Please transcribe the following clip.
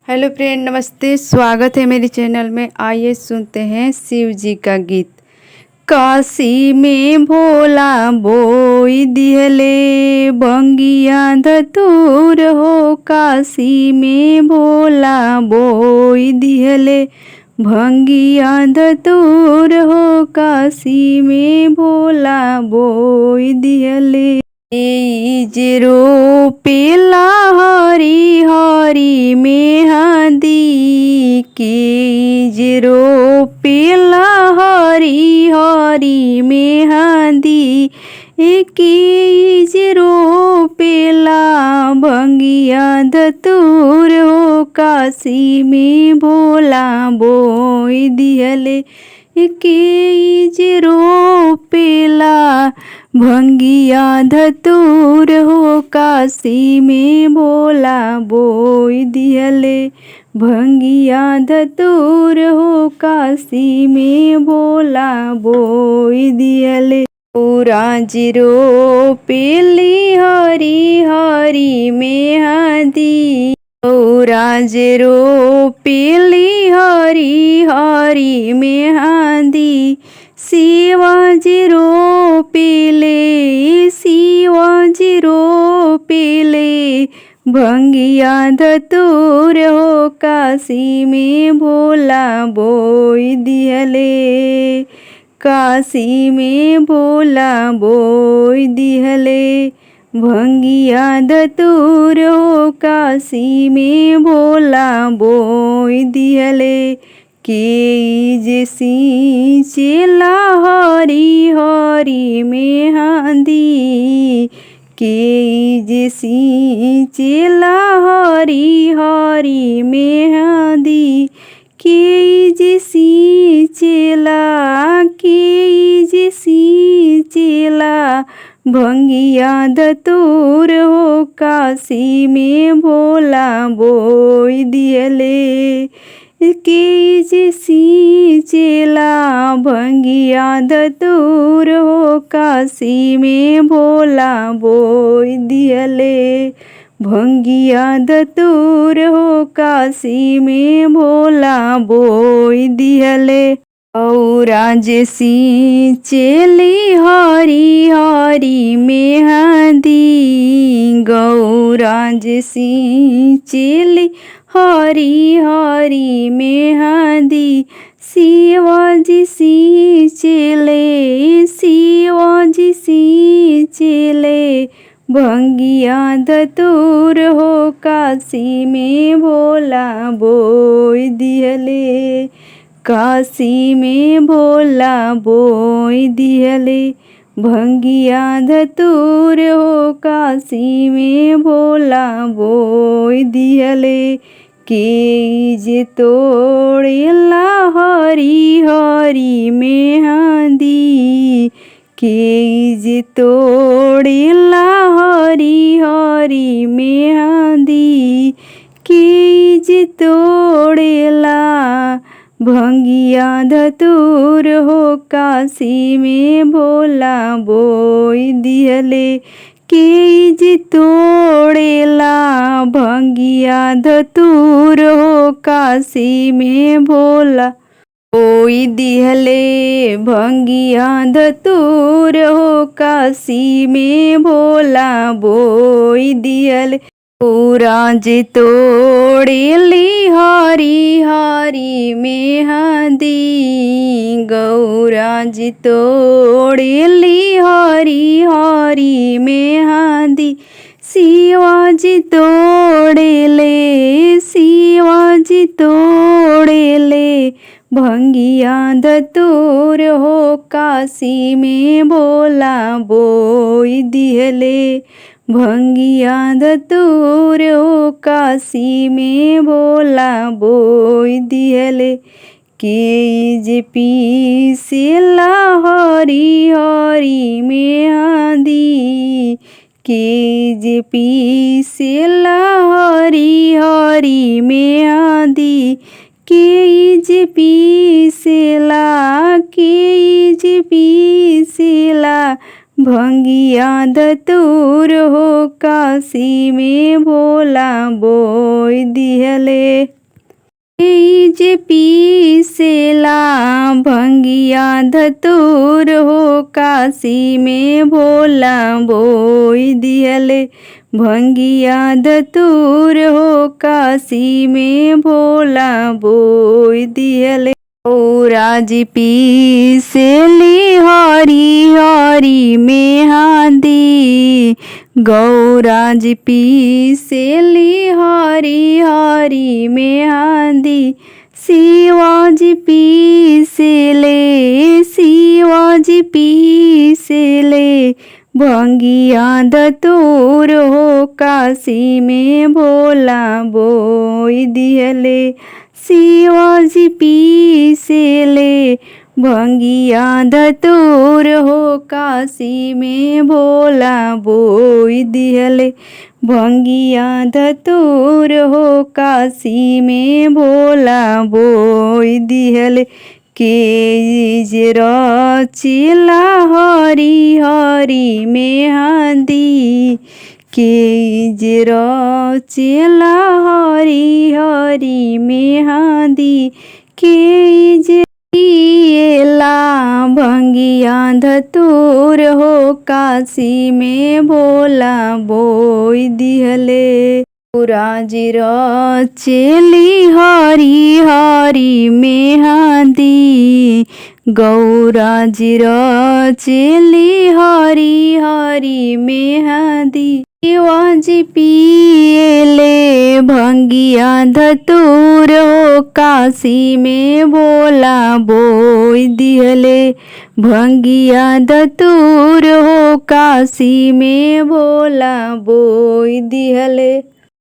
Hello friend, नमस्ते। स्वागत है मेरे चैनल में। आइए सुनते हैं शिव जी का गीत। काशी में भोला बोई दिहले भंगिया धतूर हो। काशी में भोला बोई दिहले भंगिया धतूर हो। काशी में भोला बोई दिहले जेरो पेला हरी हरी मेहंदी के जेरो पेला हरी हरी मेहंदी की जेरो पेला भंगिया धतूर हो। काशी में भोला बोई दिहले के जेरो पेला भंगिया धतूर हो। काशी में भोला बोई दिहले भंगिया धतूर हो। काशी में भोला बोई दिहले पूरा जीरो पेली हरी हरी मेहंदी पूरा जीरो पेली हरी हरी मेहंदी शिवाजी रो पीले शिवाजी रो पीले भंगिया धतूर हो। काशी में भोला बोई दिहले काशी में भोला बोई दिहले भंगिया धतूर हो। काशी में भोला बोई दिहले के जैसी चेला हरी हरी मेहंदी के जैसी चेला हरी हरी मेहंदी के जैसी चेला के जैसी चेला भंगिया धतूर हो। काशी में भोला बोई दिहले के जैसी चेला भंगिया धतूर हो। काशी में भोला बोई दिहले भंगिया धतूर हो। काशी में भोला बोई दिहले औरा जैसी चेली हरी हरी मेहंदी गौरा जैसी चेली हरी हरी मेहंदी शिवाजी सी चेले शिवाजी सी चेले भंगिया धतूर हो। काशी में भोला बोई दिहले काशी में भोला बोई दिहले भंगिया धतूर हो। काशी में भोला बोई दिहले के जे तोड़ेला हरी हरी मेहंदी के जे तोड़ेला हरी हरी मेहंदी के जे तोड़ेला भंगिया धतूर हो। काशी में भोला बोई दिहले के जे तोड़ेला भंगिया धतूर हो। काशी में भोला बोई दिहले भंगिया धतूर हो। काशी में भोला बोई दिहले पूरा जे तोड़ेली हरी हरी मेहंदी गौरा जे तोड़ेली हरी हरी मेहंदी शिवाजी तोड़ेले शिवाजी तोड़ेले भंगिया धतूर हो। काशी में भोला बोई दिहले भंगिया धतूर हो। काशी में भोला बोई दिहले के जे पीसेला हरी हरी मेहंदी के जे पीसेला हरी हरी मेहंदी के जे पीसेला के जे पीसेला भंगिया धतूर हो काशी में भोला बोई दिहले। जे पीसेला भंगिया धतूर हो काशी में भोला बोई दिहले। भंगिया धतूर हो काशी में भोला बोई दिहले। गौराजी पीसेली हरी हरी मेहंदी। गौराजी पीसेली हरी हरी मेहंदी। शिवाजी पीसेले शिवाजी पीसेले। भंगिया धतूर हो काशी में भोला बोई दिहले। शिवाजी पीसेले भंगिया धतूर हो काशी में भोला बोई दिहले। भंगिया धतूर हो काशी में भोला बोई दिहले। के जे रचिला हरी हरी मेहंदी। के जे रचिला हरी हरी मेहंदी। के जे पिएला भंगिया धतूर हो काशी में भोला बोई दिहले। गौराजी रचेली हरी हरी मेहंदी। गौराजी रचेली हरी हरी मेहंदी। शिवाजी पिएले भंगिया धतूर हो काशी में भोला बोई दिहले। भंगिया धतूर हो काशी में भोला बोई दिहले।